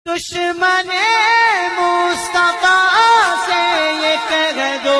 دشمن مصطفیٰ سے یہ کہہ دو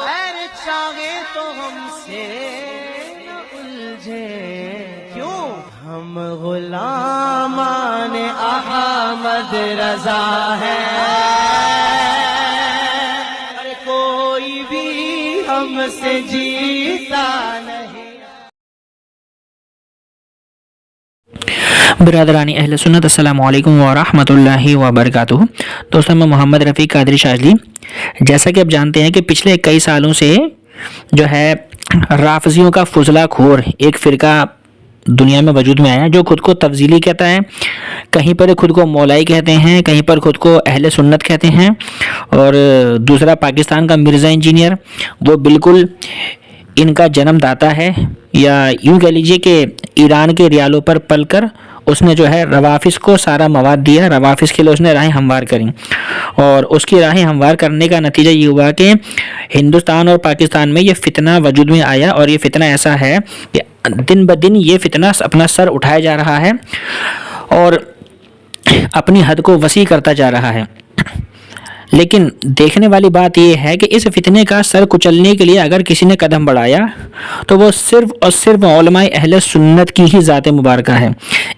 خیر چاہے تو ہم سے نہ الجھے، کیوں ہم غلامان احمد رضا ہیں، اور کوئی بھی ہم سے جیتا نہیں۔ برادران اہل سنت، السلام علیکم ورحمۃ اللہ وبرکاتہ۔ دوستوں، میں محمد رفیع قادری شاذلی۔ جیسا کہ آپ جانتے ہیں کہ پچھلے کئی سالوں سے جو ہے رافضیوں کا فضلہ خور ایک فرقہ دنیا میں وجود میں آیا، جو خود کو تفضیلی کہتا ہے، کہیں پر خود کو مولائی کہتے ہیں، کہیں پر خود کو اہل سنت کہتے ہیں، اور دوسرا پاکستان کا مرزا انجینئر، وہ بالکل ان کا جنم داتا ہے، یا یوں کہہ لیجئے کہ ایران کے ریالوں پر پل کر اس نے جو ہے روافظ کو سارا مواد دیا، روافظ کے لیے اس نے راہیں ہموار کریں، اور اس کی راہیں ہموار کرنے کا نتیجہ یہ ہوا کہ ہندوستان اور پاکستان میں یہ فتنہ وجود میں آیا، اور یہ فتنہ ایسا ہے کہ دن بدن یہ فتنہ اپنا سر اٹھایا جا رہا ہے اور اپنی حد کو وسیع کرتا جا رہا ہے۔ لیکن دیکھنے والی بات یہ ہے کہ اس فتنے کا سر کچلنے کے لیے اگر کسی نے قدم بڑھایا تو وہ صرف اور صرف علماء اہل سنت کی ہی ذات مبارکہ ہے۔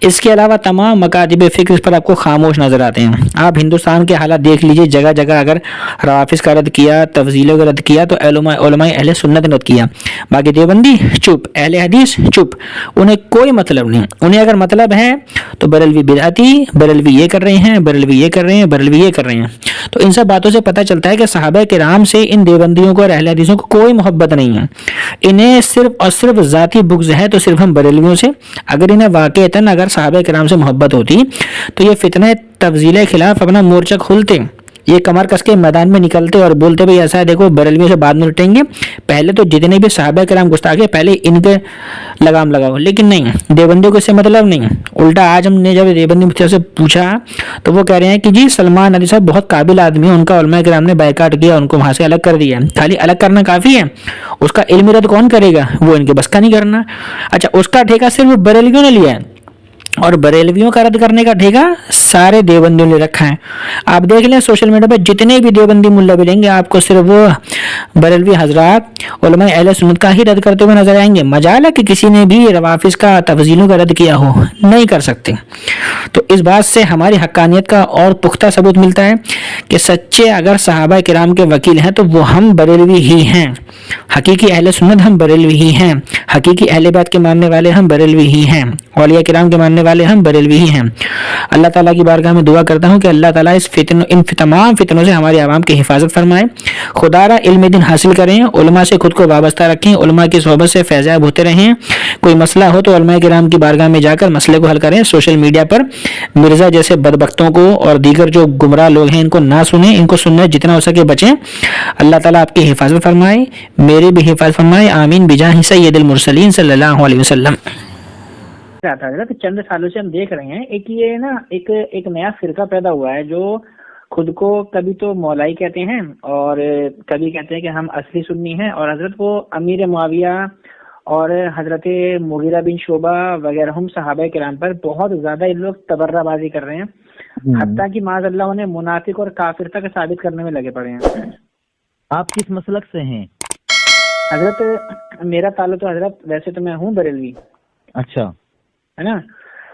اس کے علاوہ تمام مکاتب فکر اس پر آپ کو خاموش نظر آتے ہیں۔ آپ ہندوستان کے حالات دیکھ لیجئے، جگہ جگہ اگر روافظ کا رد کیا، تفضیلوں کا رد کیا تو علماء اہل سنت نے رد کیا، باقی دیوبندی چپ، اہل حدیث چپ، انہیں کوئی مطلب نہیں۔ انہیں اگر مطلب ہے تو بریلوی بدعتی، بریلوی یہ کر رہے ہیں، بریلوی یہ کر رہے ہیں، بریلوی یہ کر رہے ہیں۔ تو ان سب باتوں سے پتہ چلتا ہے کہ صحابہ کرام سے ان دیوبندیوں کو اور اہل حدیثوں کو کوئی محبت نہیں ہے، انہیں صرف اور صرف ذاتی بغض ہے تو صرف ہم بریلویوں سے۔ اگر انہیں واقعتاً اگر صحابہ کرام سے محبت ہوتی تو یہ فتنہ تفضیل کے خلاف اپنا مورچہ کھولتے، یہ کمر کس کے میدان میں نکلتے اور بولتے بھئی ایسا ہے، دیکھو بریلویوں سے بعد میں لٹیں گے، پہلے تو جتنے بھی صحابہ کرام گستاخ ہیں پہلے ان کے لگام لگاؤ۔ لیکن نہیں، دیوبندیوں کو اس سے مطلب نہیں۔ الٹا آج ہم نے جب دیوبندی مفتی سے پوچھا تو وہ کہہ رہے ہیں کہ جی سلمان علی صاحب بہت قابل آدمی ہیں، ان کا علماء کرام نے بائیکاٹ کیا، ان کو وہاں سے الگ کر دیا۔ خالی الگ کرنا کافی ہے؟ اس کا علم رد کون کرے گا؟ وہ ان کے بس کا نہیں کرنا۔ اچھا، اس کا ٹھیکہ صرف بریلویوں نے لیا ہے، اور بریلویوں کا رد کرنے کا ٹھیکہ سارے دیوبندیوں نے رکھا ہے۔ آپ دیکھ لیں سوشل میڈیا پہ جتنے بھی دیوبندی ملا ملیں گے، آپ کو صرف وہ بریلوی حضرات علماء اہل سنت کا ہی رد کرتے ہوئے نظر آئیں گے۔ مجال ہے کہ کسی نے بھی روافظ کا تفضیلوں کا رد کیا ہو؟ نہیں کر سکتے۔ تو اس بات سے ہماری حقانیت کا اور پختہ ثبوت ملتا ہے کہ سچے اگر صحابہ کرام کے وکیل ہیں تو وہ ہم بریلوی ہی ہیں، حقیقی اہل سنت ہم بریلوی ہی ہیں، حقیقی اہل بیت کے ماننے والے ہم بریلوی ہی ہیں، اولیاء کرام کے ماننے والے ہم بریلوی ہی ہیں۔ اللہ تعالیٰ کی بارگاہ میں دعا کرتا ہوں کہ اللہ تعالیٰ ان تمام فتنوں سے ہماری عوام کی حفاظت فرمائے۔ خدا را علم دین حاصل کریں، علماء سے خود کو وابستہ رکھیں، علماء کی صحبت سے فیضیاب ہوتے رہیں۔ کوئی مسئلہ ہو تو علماء کرام کی بارگاہ میں جا کر مسئلے کو حل کریں۔ سوشل میڈیا پر مرزا جیسے بدبختوں کو اور دیگر جو گمراہ لوگ ہیں ان کو نہ سنیں، ان کو سننے جتنا ہو سکے بچیں۔ اللہ تعالیٰ آپ کی حفاظت فرمائے، میری بھی حفاظت فرمائے، آمین بجاہ سید المرسلین صلی اللہ علیہ وسلم۔ حضرت چند سالوں سے ہم دیکھ رہے ہیں ایک نیا فرقہ پیدا ہوا ہے جو خود کو کبھی تو مولائی کہتے ہیں اور کبھی کہتے ہیں کہ ہم اصلی سنی ہیں، اور حضرت وہ امیر معاویہ اور حضرت مغیرہ بن شعبہ وغیرہ ہم صحابہ کرام پر بہت زیادہ ان لوگ تبرہ بازی کر رہے ہیں، حتیٰ کہ معاذ اللہ انہیں منافق اور کافر تک ثابت کرنے میں لگے پڑے ہیں۔ آپ کس مسلک سے ہیں؟ حضرت میرا تعلق تو حضرت ویسے تو میں ہوں بریلوی، اچھا ہے نا۔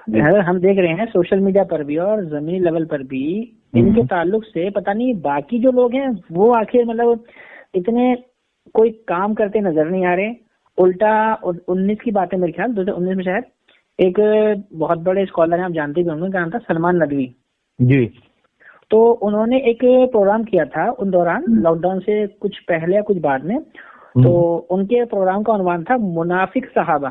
حضرت ہم دیکھ رہے ہیں سوشل میڈیا پر بھی اور زمینی لیول پر بھی ان کے تعلق سے پتہ نہیں باقی جو لوگ ہیں وہ آخر مطلب اتنے کوئی کام کرتے نظر نہیں آ رہے۔ الٹا 19 کی باتیں میرے خیال 2019 میں شاید ایک بہت بڑے اسکالر ہیں، آپ جانتے بھی ہوں گے، کا نام تھا سلمان ندوی جی۔ تو انہوں نے ایک پروگرام کیا تھا ان دوران لاک ڈاؤن سے کچھ پہلے یا کچھ بعد میں، تو ان کے پروگرام کا عنوان تھا منافق صحابہ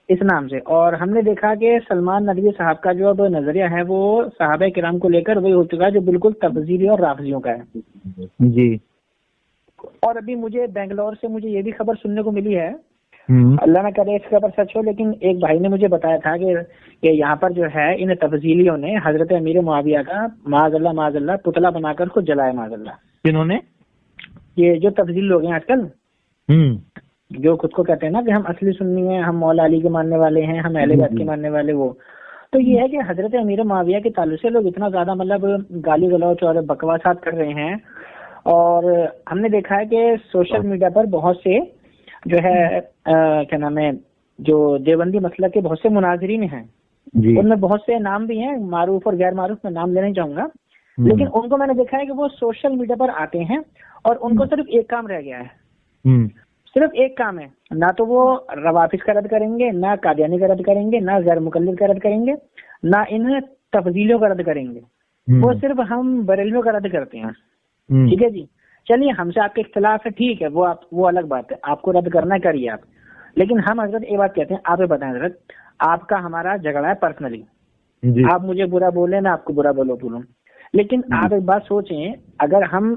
اس نام سے، اور ہم نے دیکھا کہ سلمان ندوی صاحب کا جو اب نظریہ ہے وہ صحابہ کرام کو لے کر وہی ہو چکا ہے جو بالکل تبذیری اور رافضیوں کا ہے جی۔ اور ابھی مجھے بنگلور سے مجھے یہ بھی خبر سننے کو ملی ہے، اللہ نہ کرے اس خبر سچ ہو، لیکن ایک بھائی نے مجھے بتایا تھا کہ یہاں پر جو ہے ان تبذیلیوں نے حضرت امیر معاویہ کا معاذ اللہ پتلا بنا کر خود جلایا، معاذ اللہ۔ کنہوں نے؟ یہ جو تبذیل لوگ ہیں آج کل، جو خود کو کہتے ہیں نا کہ ہم اصلی سنی ہیں، ہم مولا علی کے ماننے والے ہیں، ہم اہل بیت کے ماننے والے، وہ تو یہ ہے کہ حضرت امیر معاویہ کے تعلق سے لوگ اتنا زیادہ مطلب گالی گلوچ اور بکواسات کر رہے ہیں، اور ہم نے دیکھا ہے کہ سوشل میڈیا پر بہت سے جو ہے کیا نام ہے، جو دیوبندی مسلک کے بہت سے مناظرین ہیں، جی ان میں بہت سے نام بھی ہیں، معروف اور غیر معروف، میں نام لینا چاہوں گا، لیکن ان کو میں نے دیکھا ہے کہ وہ سوشل میڈیا پر آتے ہیں اور ان کو صرف ایک کام رہ گیا ہے، صرف ایک کام ہے، نہ تو وہ روافظ کا رد کریں گے، نہ قادیانی کا رد کریں گے، نہ غیر مقلد کا رد کریں گے، نہ ان تفضیلیوں کا رد کریں گے، وہ صرف ہم بریلویوں کا رد کرتے ہیں۔ ٹھیک ہے جی، چلیے ہم سے آپ کے اختلاف ہے، ٹھیک ہے، وہ الگ بات ہے، آپ کو رد کرنا کریے آپ، لیکن ہم حضرت ایک بات کہتے ہیں، آپ بتائیں حضرت، آپ کا ہمارا جھگڑا ہے پرسنلی، آپ مجھے برا بولیں میں آپ کو برا بولوں، لیکن آپ ایک بات سوچیں، اگر ہم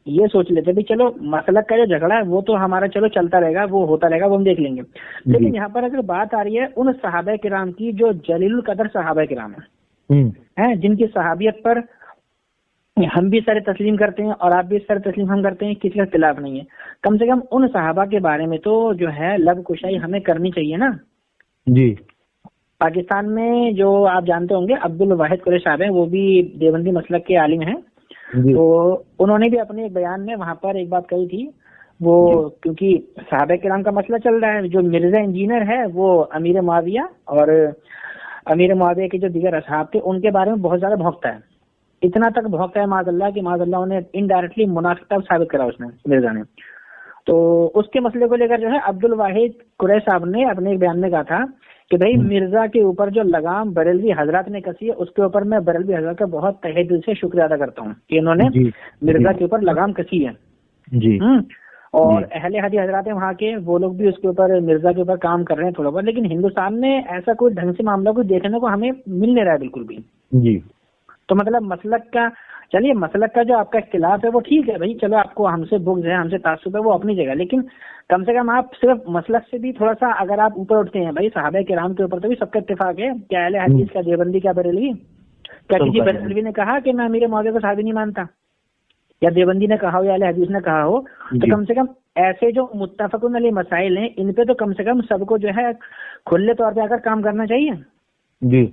یہ سوچ لیتے بھی چلو مسلک کا جو جھگڑا ہے وہ تو ہمارا چلو چلتا رہے گا، وہ ہوتا رہے گا، وہ ہم دیکھ لیں گے، لیکن یہاں پر اگر بات آ رہی ہے ان صحابہ کرام کی جو جلیل القدر صحابہ کرام ہیں، جن کی صحابیت پر ہم بھی سر تسلیم کرتے ہیں اور آپ بھی سر تسلیم ہم کرتے ہیں، کسی کا اختلاف نہیں ہے، کم سے کم ان صحابہ کے بارے میں تو جو ہے لب کشائی ہمیں کرنی چاہیے نا۔ جی، پاکستان میں جو آپ جانتے ہوں گے عبد الواحد قریشی صاحب ہیں، وہ بھی دیوبندی مسلک کے عالم ہیں، تو انہوں نے بھی اپنے ایک بیان میں وہاں پر ایک بات کہی تھی، وہ کیونکہ صحابہ کرام کا مسئلہ چل رہا ہے، جو مرزا انجینئر ہے وہ امیر معاویہ اور امیر معاویہ کے جو دیگر اصحاب تھے ان کے بارے میں بہت زیادہ بھونکتا ہے، اتنا تک بھونکتا ہے معاذ اللہ کہ معاذ اللہ انہیں انڈائریکٹلی منافقت ثابت کرا اس نے، مرزا نے۔ تو اس کے مسئلے کو لے کر جو ہے عبد الواحد قریشی صاحب نے اپنے ایک بیان میں کہا تھا کہ بھائی مرزا کے اوپر جو لگام بریلوی حضرات نے کسی ہے اس کے اوپر میں بریلوی حضرات کا بہت تہہ دل سے شکریہ ادا کرتا ہوں کہ انہوں نے مرزا کے اوپر لگام کسی ہے جی، اور اہل حدیث حضرات ہیں وہاں کے، وہ لوگ بھی اس کے اوپر مرزا کے اوپر کام کر رہے ہیں تھوڑا بہت، لیکن ہندوستان میں ایسا کوئی ڈھنگ سے معاملہ کو دیکھنے کو ہمیں مل نہیں رہا ہے بالکل بھی جی۔ تو مطلب مسلک کا، چلیے مسلک کا جو آپ کا اختلاف ہے وہ ٹھیک ہے بھائی، چلو آپ کو ہم سے بغض ہے، ہم سے تعصب ہے، وہ اپنی جگہ، لیکن کم سے کم آپ صرف مسلک سے بھی تھوڑا سا اگر آپ اوپر اٹھتے ہیں، بھائی صحابہ کرام کے اوپر تو بھی سب کا اتفاق ہے، کیا اہل حدیث کا دیوبندی کیا بریلوی، کیا کسی بریلوی نے کہا کہ میں امیر معاویہ کو صحابی نہیں مانتا، یا دیوبندی نے کہا ہو یا اہل حدیث نے کہا ہو، تو کم سے کم ایسے جو متفقون علیہ مسائل ہیں ان پہ تو کم سے کم سب کو جو ہے کھلے طور پہ آ کر کام کرنا چاہیے جی۔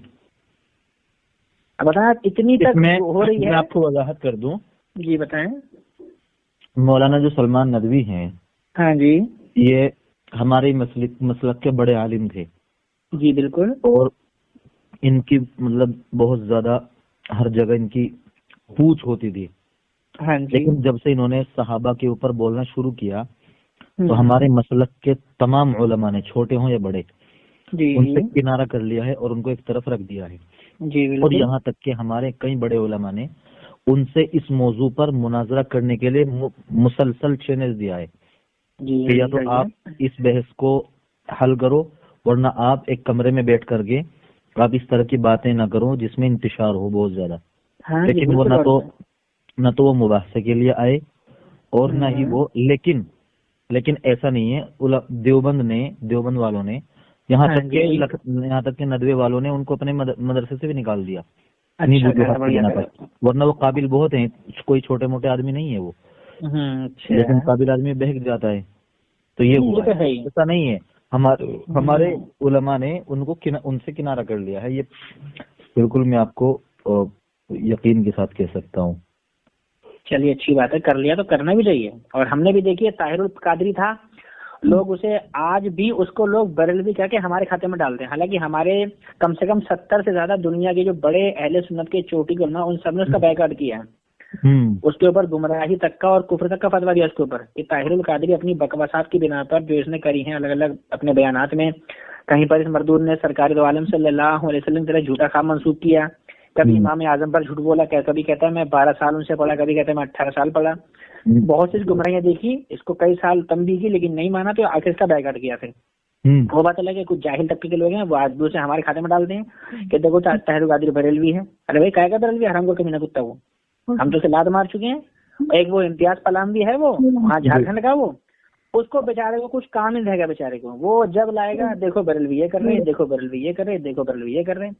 اب بتائیں اتنی تک ہو رہی ہے، میں آپ کو وضاحت کر دوں جی بتائیں۔ مولانا جو سلمان ندوی ہیں، ہاں جی، یہ ہمارے مسلک کے بڑے عالم تھے جی بالکل، اور ان کی مطلب بہت زیادہ ہر جگہ ان کی پوچھ ہوتی تھی، ہاں جی، لیکن جب سے انہوں نے صحابہ کے اوپر بولنا شروع کیا تو ہمارے مسلک کے تمام علماء نے، چھوٹے ہوں یا بڑے، جی ان سے کنارہ کر لیا ہے اور ان کو ایک طرف رکھ دیا ہے جی اور یہاں تک کہ ہمارے کئی بڑے علماء نے ان سے اس موضوع پر مناظرہ کرنے کے لیے مسلسل چیلنج دیا ہے کہ یا تو آپ اس بحث کو حل کرو ورنہ آپ ایک کمرے میں بیٹھ کر کے آپ اس طرح کی باتیں نہ کرو جس میں انتشار ہو بہت زیادہ، لیکن وہ نہ تو وہ مباحثے کے لیے آئے اور نہ ہی وہ، لیکن ایسا نہیں ہے، دیوبند والوں نے یہاں تک کہ ندوے والوں نے ان کو اپنے مدرسے سے بھی نکال دیا، ورنہ وہ قابل بہت ہیں، کوئی چھوٹے موٹے آدمی نہیں ہے وہ، لیکن قابل آدمی بہک جاتا ہے، تو یہ ہوا ہے، ایسا نہیں ہے، ہمارے علماء نے ان سے کنارہ کر لیا ہے، یہ بالکل میں آپ کو یقین کے ساتھ کہہ سکتا ہوں۔ چلیے اچھی بات ہے، کر لیا تو کرنا بھی چاہیے، اور ہم نے بھی دیکھیے طاہر القادری تھا، لوگ اسے آج بھی اس کو لوگ بریلوی کہہ کے ہمارے کھاتے میں ڈالتے ہیں، حالانکہ ہمارے کم سے کم 70 سے زیادہ دنیا کے جو بڑے اہل سنت کے چوٹی علماء ان سب نے اس کا بیکاٹ کیا ہے، اس کے اوپر گمراہی تک کا اور کفر تک کا فتویٰ دیا اس کے اوپر کہ طاہر القادری اپنی بکواسات کی بنا پر جو اس نے کری ہیں الگ الگ اپنے بیانات میں، کہیں پر اس مردود نے سرکار دو عالم صلی اللہ علیہ وسلم کی طرح جھوٹا خواب منسوخ کیا، کبھی امام اعظم پر جھوٹ بولا، کبھی کہتا ہے میں 12 سال ان سے پڑھا، کبھی کہتا ہے میں 18 سال پڑھا، بہت سی گمراہیاں دیکھی، اس کو کئی سال تنبیہ کی لیکن نہیں مانا تو آخر اس کا بیکاٹ کیا پھر۔ وہ بات الگ ہے، کچھ جاہل طبقے کے لوگ ہیں وہ آج بھی اسے ہمارے کھاتے میں ڈالتے ہیں کہ دیکھو طاہر القادری بریلوی ہے، ارے بھائی کہے گا بریلوی، حرام کو کمی نہ کتا، وہ ہم تو اسے لات مار چکے ہیں، ایک وہ امتیاز پلام بھی ہے وہ وہاں جھارکھنڈ کا، وہ اس کو بیچارے کو کچھ کام نہیں رہے گا بیچارے کو، وہ جب لائے گا دیکھو بریلوی یہ کر رہے ہیں، دیکھو بریلوی یہ کر رہے ہیں، دیکھو بریلوی یہ کر رہے ہیں،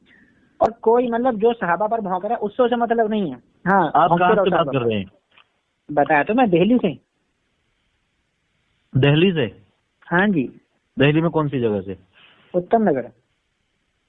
اور کوئی مطلب جو صحابہ پر بھونک رہا ہے اس سے اسے مطلب نہیں ہے۔ ہاں آپ کہاں سے بات کر رہے ہیں؟ بتایا تو میں دہلی سے۔ دہلی سے؟ ہاں جی۔ دہلی میں کون سی جگہ سے؟ اتم نگر۔